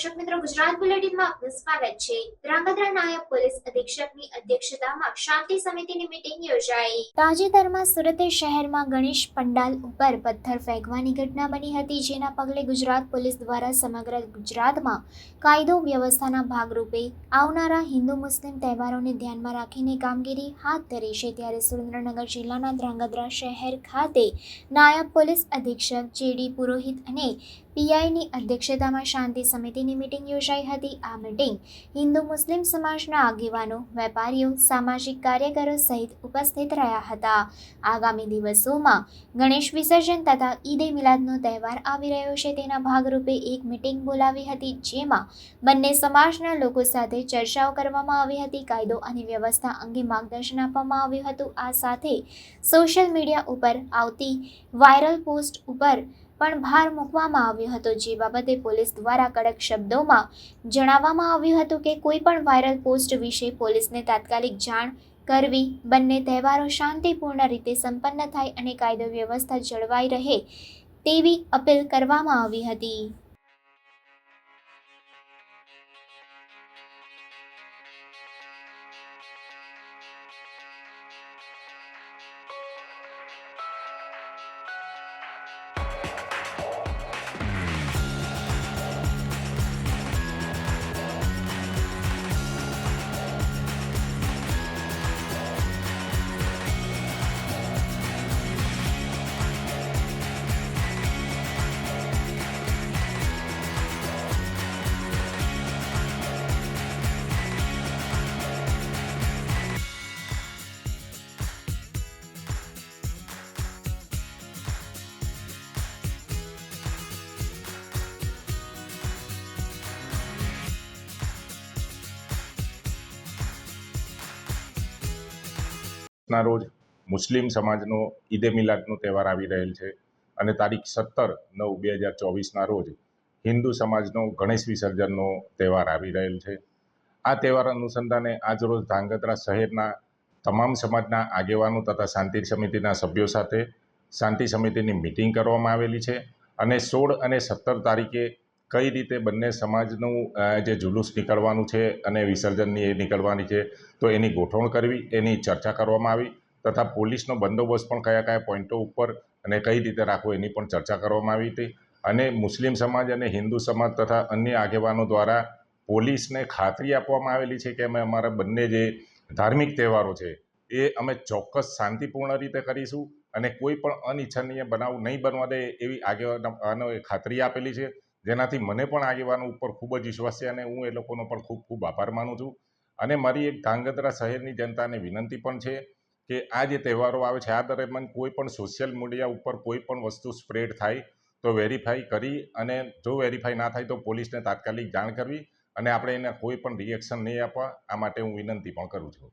દર્શક મિત્રો, ગુજરાત બુલેટિનમાં આપનું સ્વાગત છે। ધ્રાંગધ્રા નાયબ પોલીસ અધિક્ષકની અધ્યક્ષતામાં શાંતિ સમિતિની મીટિંગ યોજાઈ। તાજેતરમાં સુરત શહેરમાં ગણેશ પંડાલ ઉપર પથ્થર ફેંકવાની ઘટના બની હતી, જેના પગલે ગુજરાત પોલીસ દ્વારા સમગ્ર ગુજરાતમાં કાયદો વ્યવસ્થાના ભાગરૂપે આવનારા હિન્દુ મુસ્લિમ તહેવારોને ધ્યાનમાં રાખીને કામગીરી હાથ ધરી છે। ત્યારે સુરેન્દ્રનગર જિલ્લાના ધ્રાંગધ્રા શહેર ખાતે નાયબ પોલીસ અધિક્ષક જે.ડી. પુરોહિત અને પીઆઈની અધ્યક્ષતામાં શાંતિ સમિતિની મીટિંગ યોજાઈ હતી। આ મીટિંગ હિન્દુ મુસ્લિમ સમાજના આગેવાનો, વેપારીઓ, સામાજિક કાર્યકરો સહિત ઉપસ્થિત રહ્યા હતા। આગામી દિવસોમાં ગણેશ વિસર્જન તથા ઈદ એ મિલાદનો તહેવાર આવી રહ્યો છે, તેના ભાગરૂપે એક મીટિંગ બોલાવી હતી, જેમાં બંને સમાજના લોકો સાથે ચર્ચાઓ કરવામાં આવી હતી। કાયદો અને વ્યવસ્થા અંગે માર્ગદર્શન આપવામાં આવ્યું હતું। આ સાથે સોશિયલ મીડિયા ઉપર આવતી વાયરલ પોસ્ટ ઉપર પણ ભાર મૂકવામાં આવ્યો હતો, જે બાબતે પોલીસ દ્વારા કડક શબ્દોમાં જણાવવામાં આવ્યું હતું કે કોઈ પણ વાયરલ પોસ્ટ વિશે પોલીસને તાત્કાલિક જાણ કરવી, બંને તહેવારો શાંતિપૂર્ણ રીતે સંપન્ન થાય અને કાયદો વ્યવસ્થા જળવાઈ રહે તેવી અપીલ કરવામાં આવી હતી। ના રોજ મુસ્લિમ સમાજનો ઈદ એ મિલાદનો તહેવાર આવી રહેલ છે અને તારીખ 17/9/2024ના રોજ હિન્દુ સમાજનો ગણેશ વિસર્જનનો તહેવાર આવી રહેલ છે। આ તહેવાર અનુસંધાને આજરોજ ધ્રાંગધ્રા શહેરના તમામ સમાજના આગેવાનો તથા શાંતિ સમિતિના સભ્યો સાથે શાંતિ સમિતિની મિટિંગ કરવામાં આવેલી છે અને 16 અને 17 તારીખે કઈ રીતે બંને સમાજનું જે જુલુસ નીકળવાનું છે અને વિસર્જનની એ નીકળવાની છે, તો એની ગોઠવણ કરવી, એની ચર્ચા કરવામાં આવી તથા પોલીસનો બંદોબસ્ત પણ કયા કયા પોઈન્ટો ઉપર અને કઈ રીતે રાખવો એની પણ ચર્ચા કરવામાં આવી હતી। અને મુસ્લિમ સમાજ અને હિન્દુ સમાજ તથા અન્ય આગેવાનો દ્વારા પોલીસને ખાતરી આપવામાં આવેલી છે કે અમે અમારા બંને જે ધાર્મિક તહેવારો છે એ અમે ચોક્કસ શાંતિપૂર્ણ રીતે કરીશું અને કોઈ પણ અનિચ્છનીય બનાવ નહીં બનવા દે એવી આગેવાનોએ ખાતરી આપેલી છે, જેનાથી મને પણ આગેવાનો ઉપર ખૂબ જ વિશ્વાસ છે અને હું એ લોકોનો પણ ખૂબ ખૂબ આભાર માનું છું। અને મારી એક ધ્રાંગધ્રા શહેરની જનતાને વિનંતી પણ છે કે આ જે તહેવારો આવે છે આ દરમિયાન કોઈ પણ સોશિયલ મીડિયા ઉપર કોઈ પણ વસ્તુ સ્પ્રેડ થાય તો વેરીફાઈ કરી, અને જો વેરીફાઈ ના થાય તો પોલીસને તાત્કાલિક જાણ કરવી અને આપણે એને કોઈ પણ રિએક્શન નહીં આપવા, આ માટે હું વિનંતી પણ કરું છું।